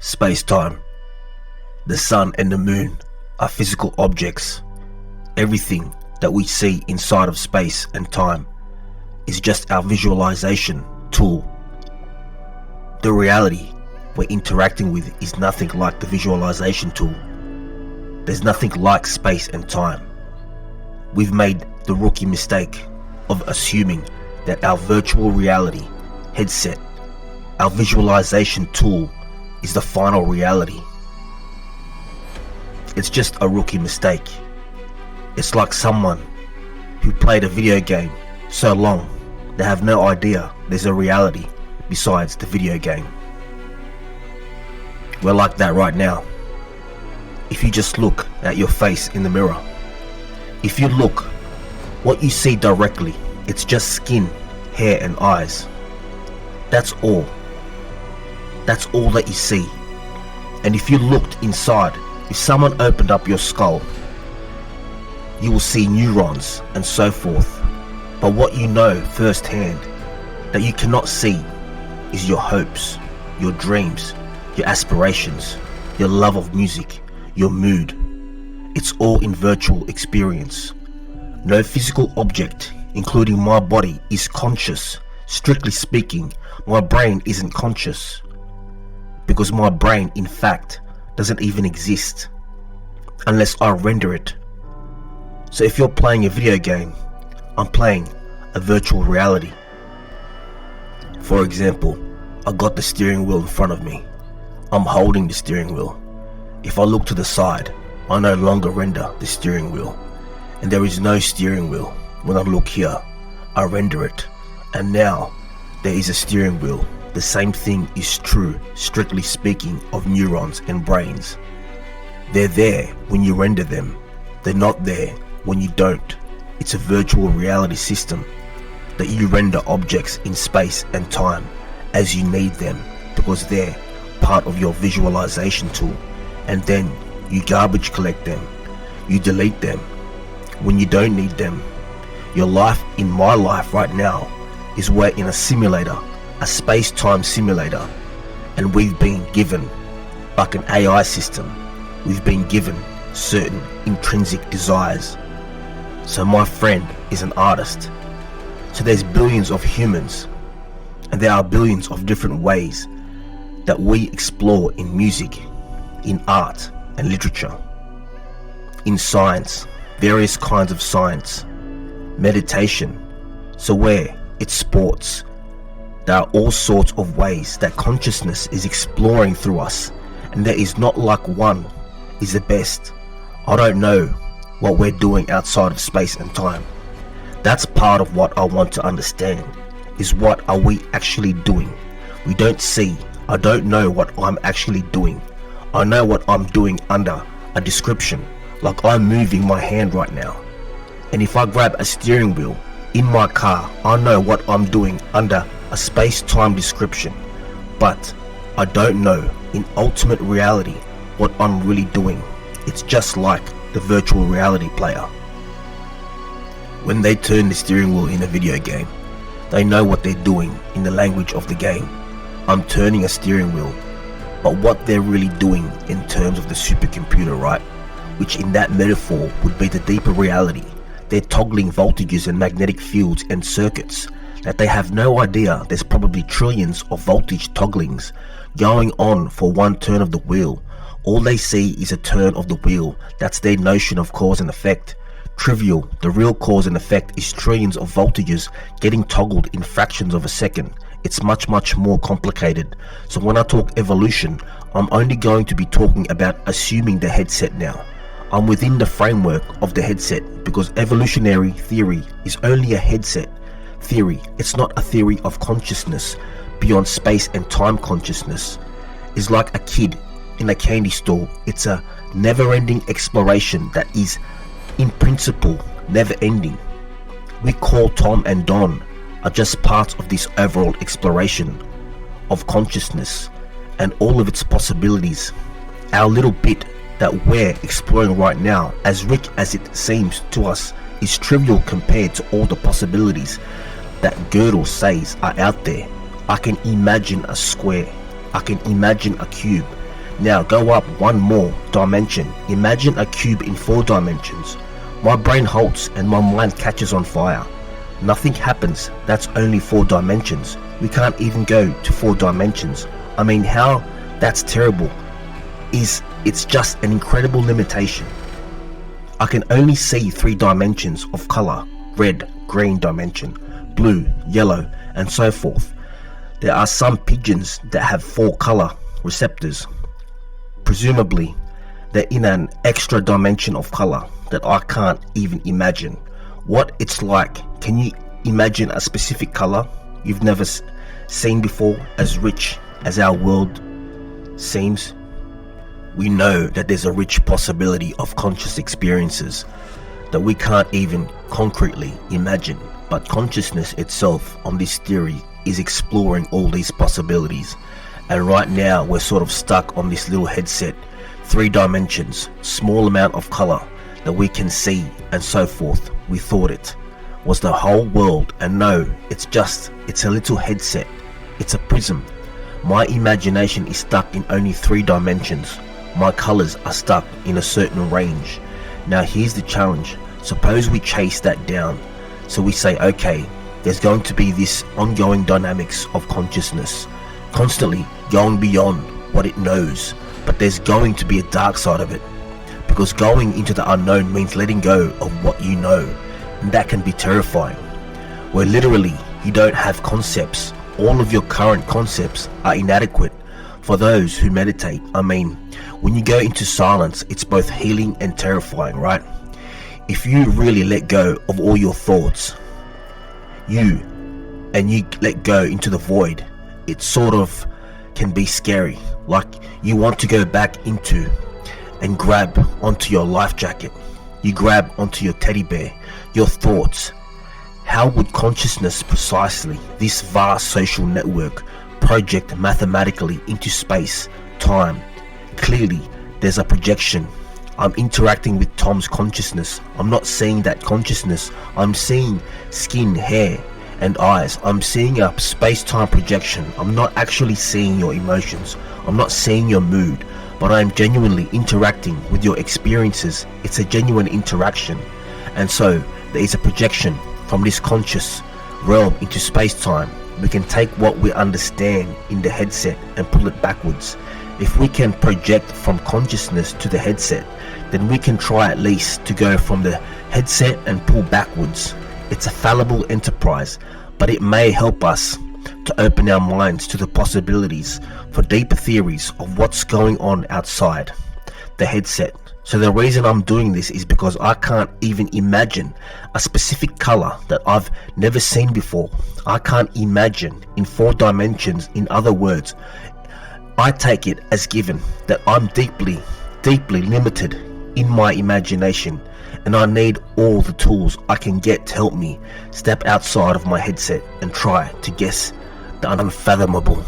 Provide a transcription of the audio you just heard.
Space-time. The sun and the moon are physical objects. Everything that we see inside of space and time is just our visualization tool. The reality we're interacting with is nothing like the visualization tool. There's nothing like space and time. We've made the rookie mistake of assuming that our virtual reality headset, our visualization tool, is the final reality. It's just a rookie mistake. It's like someone who played a video game so long they have no idea there's a reality besides the video game. We're like that right now. If you just look at your face in the mirror, if you look, what you see directly, it's just skin, hair and eyes. That's all. That's all that you see. And if you looked inside, if someone opened up your skull, you will see neurons and so forth. But what you know firsthand that you cannot see is your hopes, your dreams, your aspirations, your love of music, your mood. It's all in virtual experience. No physical object, including my body, is conscious. Strictly speaking, my brain isn't conscious, because my brain, in fact, doesn't even exist unless I render it. So if you're playing a video game, I'm playing a virtual reality. For example, I got the steering wheel in front of me. I'm holding the steering wheel. If I look to the side, I no longer render the steering wheel, and there is no steering wheel. When I look here, I render it, and now there is a steering wheel. The same thing is true, strictly speaking, of neurons and brains. They're there when you render them. They're not there when you don't. It's a virtual reality system that you render objects in space and time as you need them, because they're part of your visualization tool. And then you garbage collect them. You delete them when you don't need them. Your life, in my life right now, is we're in a simulator, a space-time simulator, and we've been given, like an AI system, we've been given certain intrinsic desires. So my friend is an artist. So there's billions of humans, and there are billions of different ways that we explore in music, in art and literature, in science, various kinds of science, meditation. So where it's sports, there are all sorts of ways that consciousness is exploring through us, and there is not like one is the best. I don't know what we're doing outside of space and time. That's part of what I want to understand, is what are we actually doing? We don't see. I don't know what I'm actually doing. I know what I'm doing under a description, like I'm moving my hand right now. And if I grab a steering wheel in my car, I know what I'm doing under a space-time description. But I don't know in ultimate reality what I'm really doing. It's just like the virtual reality player. When they turn the steering wheel in a video game, they know what they're doing in the language of the game. I'm turning a steering wheel, but what they're really doing in terms of the supercomputer, right? Which in that metaphor would be the deeper reality. They're toggling voltages and magnetic fields and circuits that they have no idea there's probably trillions of voltage togglings going on for one turn of the wheel. All they see is a turn of the wheel. That's their notion of cause and effect. Trivial. The real cause and effect is trillions of voltages getting toggled in fractions of a second. It's much more complicated. So when I talk evolution, I'm only going to be talking about assuming the headset now. I'm within the framework of the headset, because evolutionary theory is only a headset theory. It's not a theory of consciousness beyond space and time consciousness. It's like a kid in a candy store. It's a never-ending exploration that is, in principle, never-ending. We call Tom and Don are just parts of this overall exploration of consciousness and all of its possibilities. Our little bit that we're exploring right now, as rich as it seems to us, is trivial compared to all the possibilities that Gödel says are out there. I can imagine a square, I can imagine a cube, Now go up one more dimension. Imagine a cube in 4 dimensions. My brain halts and my mind catches on fire. Nothing happens. That's only 4 dimensions. We can't even go to 4 dimensions. I mean, how that's terrible. It's just an incredible limitation. I can only see 3 dimensions of color: red, green dimension, blue, yellow, and so forth. There are some pigeons that have 4 color receptors. Presumably, they're in an extra dimension of color that I can't even imagine what it's like. Can you imagine a specific color you've never seen before, as rich as our world seems? We know that there's a rich possibility of conscious experiences that we can't even concretely imagine, but consciousness itself on this theory is exploring all these possibilities, and right now we're sort of stuck on this little headset, 3 dimensions, small amount of color that we can see and so forth. We thought it was the whole world, and no, it's a little headset, it's a prism. My imagination is stuck in only 3 dimensions. My colors are stuck in a certain range. Now here's the challenge. Suppose we chase that down. So we say, okay, there's going to be this ongoing dynamics of consciousness, constantly going beyond what it knows, but there's going to be a dark side of it, because going into the unknown means letting go of what you know, and that can be terrifying, where literally you don't have concepts. All of your current concepts are inadequate for those who meditate. I mean, when you go into silence, it's both healing and terrifying, right? If you really let go of all your thoughts, you let go into the void, it sort of can be scary. Like you want to go back into and grab onto your life jacket. You grab onto your teddy bear, your thoughts. How would consciousness, precisely this vast social network, project mathematically into space, time? Clearly, there's a projection. I'm interacting with Tom's consciousness. I'm not seeing that consciousness. I'm seeing skin, hair, and eyes. I'm seeing a space-time projection. I'm not actually seeing your emotions. I'm not seeing your mood, but I'm genuinely interacting with your experiences. It's a genuine interaction. And so, there is a projection from this conscious realm into space-time. We can take what we understand in the headset and pull it backwards. If we can project from consciousness to the headset, then we can try at least to go from the headset and pull backwards. It's a fallible enterprise, but it may help us to open our minds to the possibilities for deeper theories of what's going on outside the headset. So the reason I'm doing this is because I can't even imagine a specific color that I've never seen before. I can't imagine in 4 dimensions. In other words, I take it as given that I'm deeply limited in my imagination, and I need all the tools I can get to help me step outside of my headset and try to guess the unfathomable.